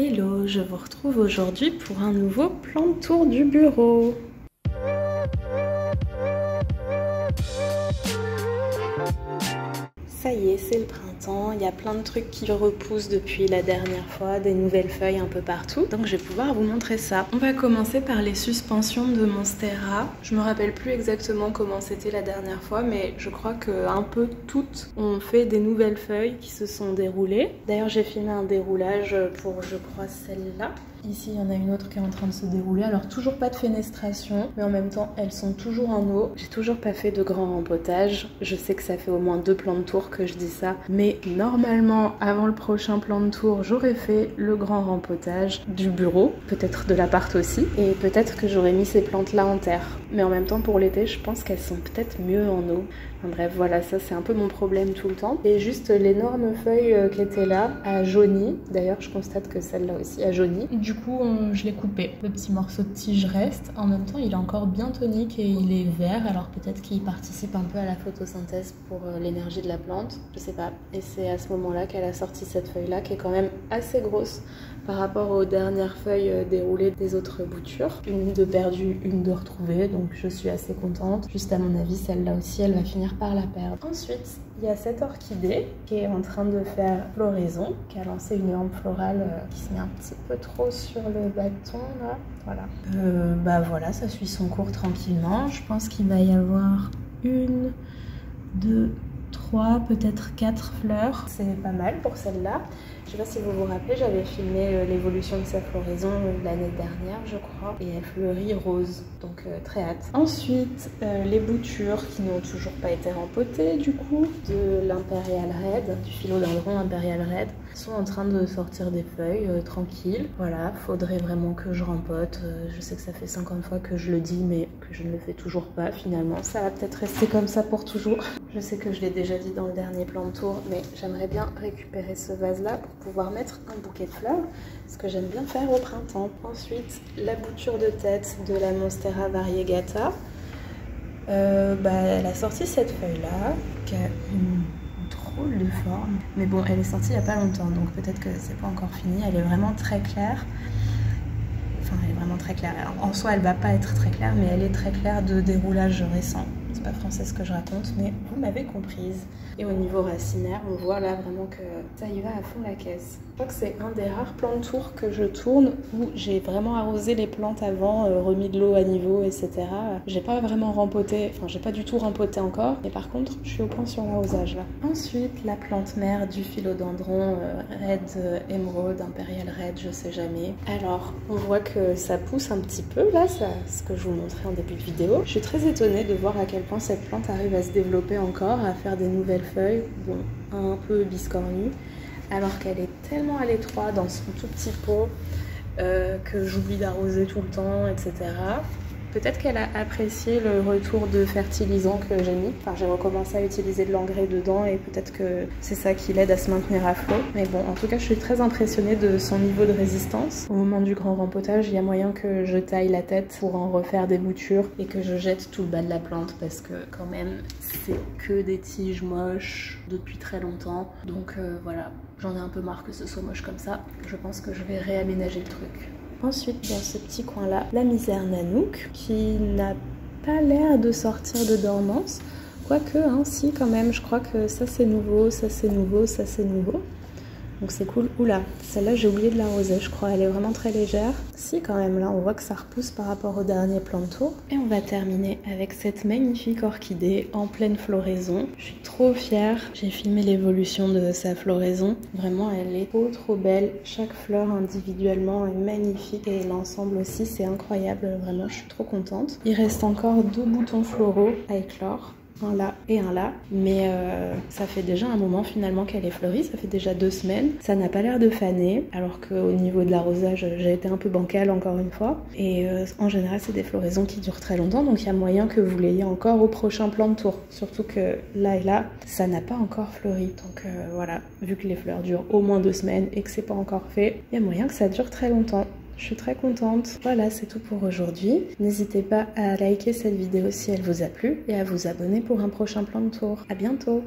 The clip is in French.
Hello, je vous retrouve aujourd'hui pour un nouveau plan de tour du bureau. Ça y est, c'est le printemps, il y a plein de trucs qui repoussent depuis la dernière fois, des nouvelles feuilles un peu partout, donc je vais pouvoir vous montrer ça. On va commencer par les suspensions de Monstera. Je me rappelle plus exactement comment c'était la dernière fois, mais je crois que un peu toutes ont fait des nouvelles feuilles qui se sont déroulées. D'ailleurs, j'ai filmé un déroulage pour, je crois, celle-là. Ici, il y en a une autre qui est en train de se dérouler. Alors, toujours pas de fenestration, mais en même temps, elles sont toujours en eau. J'ai toujours pas fait de grand rempotage. Je sais que ça fait au moins 2 plans de tour que je dis ça, mais normalement, avant le prochain plan de tour, j'aurais fait le grand rempotage du bureau, peut-être de l'appart aussi, et peut-être que j'aurais mis ces plantes-là en terre. Mais en même temps, pour l'été, je pense qu'elles sont peut-être mieux en eau. Enfin, bref, voilà, ça c'est un peu mon problème tout le temps. Et juste l'énorme feuille qui était là a jauni. D'ailleurs, je constate que celle-là aussi a jauni. Du coup, je l'ai coupé. Le petit morceau de tige reste. En même temps, il est encore bien tonique et il est vert. Alors peut-être qu'il participe un peu à la photosynthèse pour l'énergie de la plante. Je sais pas. Et c'est à ce moment-là qu'elle a sorti cette feuille-là qui est quand même assez grosse par rapport aux dernières feuilles déroulées des autres boutures. Une de perdue, une de retrouvée. Donc je suis assez contente. Juste à mon avis, celle-là aussi, elle va finir par la perdre. Ensuite, il y a cette orchidée qui est en train de faire floraison, qui a lancé une lampe florale qui se met un petit peu trop sur le bâton là. Voilà. Bah voilà, ça suit son cours tranquillement. Je pense qu'il va y avoir 1, 2, 3, peut-être 4 fleurs. C'est pas mal pour celle-là. Je sais pas si vous vous rappelez, j'avais filmé l'évolution de sa floraison l'année dernière, je crois. Et elle fleurit rose, donc très hâte. Ensuite, les boutures qui n'ont toujours pas été rempotées, du coup, de l'Imperial Red, du philodendron Imperial Red, sont en train de sortir des feuilles tranquilles. Voilà, faudrait vraiment que je rempote. Je sais que ça fait 50 fois que je le dis, mais que je ne le fais toujours pas finalement. Ça va peut-être rester comme ça pour toujours. Je sais que je l'ai déjà dit dans le dernier plan de tour, mais j'aimerais bien récupérer ce vase-là pour pouvoir mettre un bouquet de fleurs, ce que j'aime bien faire au printemps. Ensuite, la bouture de tête de la Monstera variegata. Elle a sorti cette feuille-là, qui a une drôle de forme. Mais bon, elle est sortie il n'y a pas longtemps, donc peut-être que c'est pas encore fini. Elle est vraiment très claire. Enfin, elle est vraiment très claire. Alors, en soi, elle va pas être très claire, mais elle est très claire de déroulage récent. C'est pas français ce que je raconte, mais vous m'avez comprise. Et au niveau racinaire, on voit là vraiment que ça y va à fond la caisse. Je crois que c'est un des rares plans de tour que je tourne où j'ai vraiment arrosé les plantes avant, remis de l'eau à niveau, etc. J'ai pas vraiment rempoté, enfin j'ai pas du tout rempoté encore, mais par contre je suis au point sur l'arrosage là. Ensuite, la plante mère du philodendron Red Emerald, Imperial Red, je sais jamais. Alors, on voit que ça pousse un petit peu là, ce que je vous montrais en début de vidéo. Je suis très étonnée de voir à quel point cette plante arrive à se développer encore, à faire des nouvelles feuilles, bon, un peu biscornues, alors qu'elle est tellement à l'étroit dans son tout petit pot que j'oublie d'arroser tout le temps, etc. Peut-être qu'elle a apprécié le retour de fertilisant que j'ai mis. Enfin, j'ai recommencé à utiliser de l'engrais dedans et peut-être que c'est ça qui l'aide à se maintenir à flot. Mais bon, en tout cas, je suis très impressionnée de son niveau de résistance. Au moment du grand rempotage, il y a moyen que je taille la tête pour en refaire des boutures et que je jette tout le bas de la plante parce que quand même, c'est que des tiges moches depuis très longtemps. Donc voilà, j'en ai un peu marre que ce soit moche comme ça. Je pense que je vais réaménager le truc. Ensuite, dans ce petit coin-là, la misère Nanook, qui n'a pas l'air de sortir de dormance. Quoique, hein, si quand même, je crois que ça c'est nouveau, ça c'est nouveau, ça c'est nouveau. Donc c'est cool. Oula, celle-là j'ai oublié de l'arroser, je crois. Elle est vraiment très légère. Si quand même, là on voit que ça repousse par rapport au dernier plan de tour. Et on va terminer avec cette magnifique orchidée en pleine floraison. Je suis trop fière. J'ai filmé l'évolution de sa floraison. Vraiment, elle est trop belle. Chaque fleur individuellement est magnifique et l'ensemble aussi, c'est incroyable. Vraiment, je suis trop contente. Il reste encore 2 boutons floraux à éclore. Un là et un là, mais ça fait déjà un moment finalement qu'elle est fleurie, ça fait déjà 2 semaines. Ça n'a pas l'air de faner, alors qu'au niveau de l'arrosage, j'ai été un peu bancale encore une fois. Et en général, c'est des floraisons qui durent très longtemps, donc il y a moyen que vous l'ayez encore au prochain plan de tour. Surtout que là et là, ça n'a pas encore fleuri. Donc voilà, vu que les fleurs durent au moins 2 semaines et que c'est pas encore fait, il y a moyen que ça dure très longtemps. Je suis très contente. Voilà, c'est tout pour aujourd'hui. N'hésitez pas à liker cette vidéo si elle vous a plu et à vous abonner pour un prochain plan de tour. À bientôt!